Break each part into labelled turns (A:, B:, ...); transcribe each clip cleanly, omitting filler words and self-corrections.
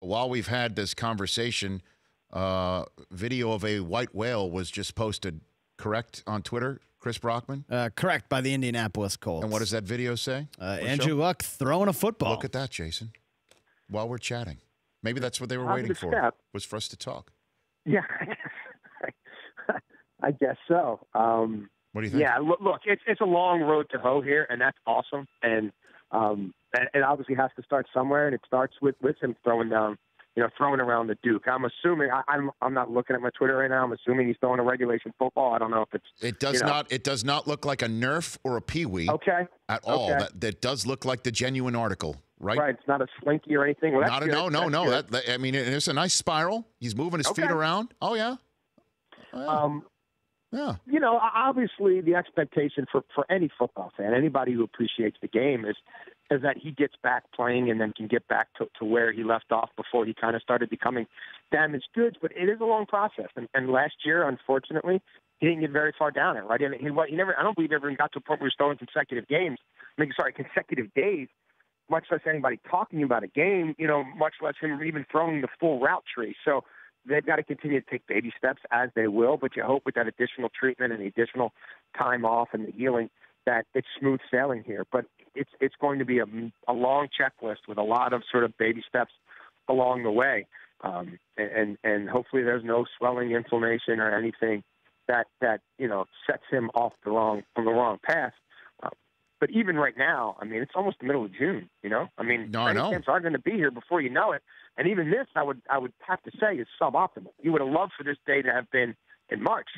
A: while we've had this conversation, video of a white whale was just posted, correct, on Twitter, Chris Brockman?
B: Correct, by the Indianapolis Colts.
A: And what does that video say?
B: Andrew Luck throwing a football.
A: Look at that, Jason, while we're chatting. Maybe that's what they were waiting for, was for us to talk.
C: Yeah, I guess so.
A: What do you think?
C: Yeah, look, it's a long road to hoe here, and that's awesome. And it obviously has to start somewhere, and it starts with him throwing down, throwing around the Duke. I'm assuming I'm not looking at my Twitter right now. I'm assuming he's throwing a regulation football. I don't know if it's.
A: It does not. It does not look like a Nerf or a Pee Wee.
C: Okay.
A: At all. That does look like the genuine article, right?
C: Right. It's not a slinky or anything. Well,
A: no. I mean, it's a nice spiral. He's moving his feet around. Oh yeah. Yeah.
C: Obviously the expectation for any football fan, anybody who appreciates the game is that he gets back playing and then can get back to where he left off before he kind of started becoming damaged goods. But it is a long process. And last year, unfortunately, he didn't get very far down it, right? And he never, I don't believe he ever got to a point where he was throwing consecutive days, much less anybody talking about a game, much less him even throwing the full route tree. So they've got to continue to take baby steps, as they will, but you hope with that additional treatment and the additional time off and the healing that it's smooth sailing here. But it's going to be a long checklist with a lot of sort of baby steps along the way. And hopefully there's no swelling, inflammation, or anything that sets him off from the wrong path. But even right now, I mean, it's almost the middle of June, I mean, training camps are going to be here before you know it. And even this, I would have to say, is suboptimal. You would have loved for this day to have been in March.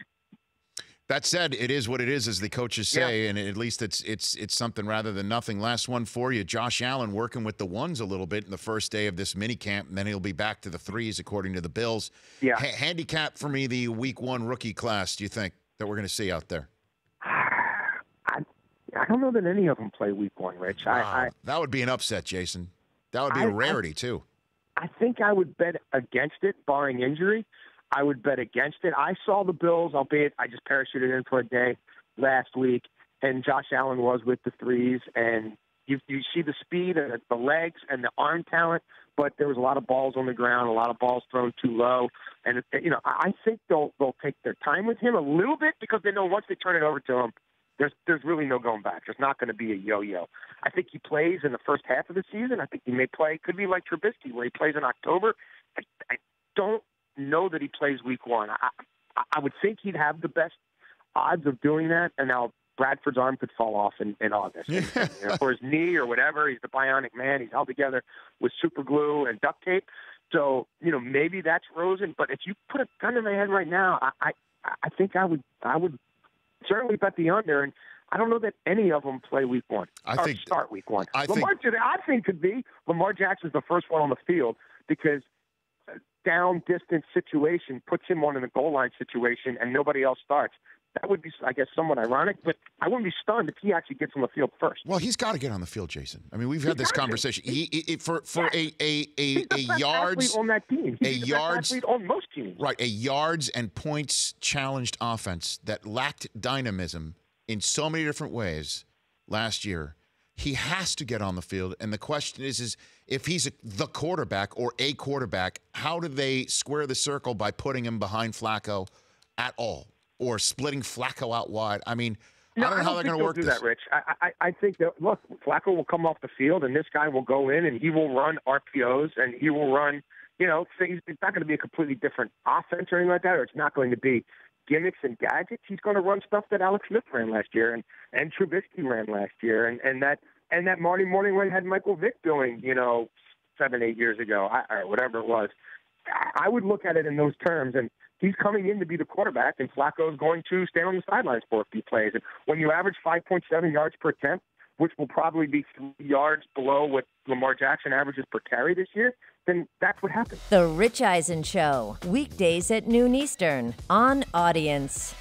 A: That said, it is what it is, as the coaches say, and at least it's something rather than nothing. Last one for you. Josh Allen working with the ones a little bit in the first day of this mini camp, and then he'll be back to the threes, according to the Bills.
C: Yeah.
A: Handicap for me the Week 1 rookie class, do you think, that we're going to see out there?
C: I don't know that any of them play Week 1, Rich.
A: Wow. That would be an upset, Jason. That would be a rarity, too.
C: I think I would bet against it, barring injury. I would bet against it. I saw the Bills, albeit I just parachuted in for a day last week, and Josh Allen was with the threes, and you see the speed and the legs and the arm talent, but there was a lot of balls on the ground, a lot of balls thrown too low. And, I think they'll take their time with him a little bit because they know once they turn it over to him, there's really no going back. There's not going to be a yo-yo. I think he plays in the first half of the season. I think he may play. Could be like Trubisky, where he plays in October. I don't know that he plays Week 1. I would think he'd have the best odds of doing that. And now Bradford's arm could fall off in August. Or his knee or whatever. He's the bionic man. He's held together with super glue and duct tape. So, maybe that's Rosen. But if you put a gun in my head right now, I think I would certainly bet the under, and I don't know that any of them play Week 1 or start Week 1. I think could be. Lamar Jackson's the first one on the field because a down distance situation puts him on in a goal line situation, and nobody else starts. That would be, I guess, somewhat ironic, but I wouldn't be stunned if he actually gets on the field first.
A: Well, he's got to get on the field, Jason. I mean, we've had this conversation. For a yards
C: on that team, he's the best athlete on most teams.
A: Right, a yards and points challenged offense that lacked dynamism in so many different ways last year. He has to get on the field, and the question is if he's the quarterback or a quarterback, how do they square the circle by putting him behind Flacco at all? Or splitting Flacco out wide. I mean, I don't know how they're going to work
C: this.
A: That,
C: Rich. I think that, look, Flacco will come off the field, and this guy will go in, and he will run RPOs, and he will run, things. It's not going to be a completely different offense or anything like that, or it's not going to be gimmicks and gadgets. He's going to run stuff that Alex Smith ran last year and Trubisky ran last year, and that Marty Morningway had Michael Vick doing, 7-8 years ago, or whatever it was. I would look at it in those terms, and he's coming in to be the quarterback, and Flacco is going to stand on the sidelines for a few plays. And when you average 5.7 yards per attempt, which will probably be 3 yards below what Lamar Jackson averages per carry this year, then that's what happens.
D: The Rich Eisen Show, weekdays at noon Eastern on Audience.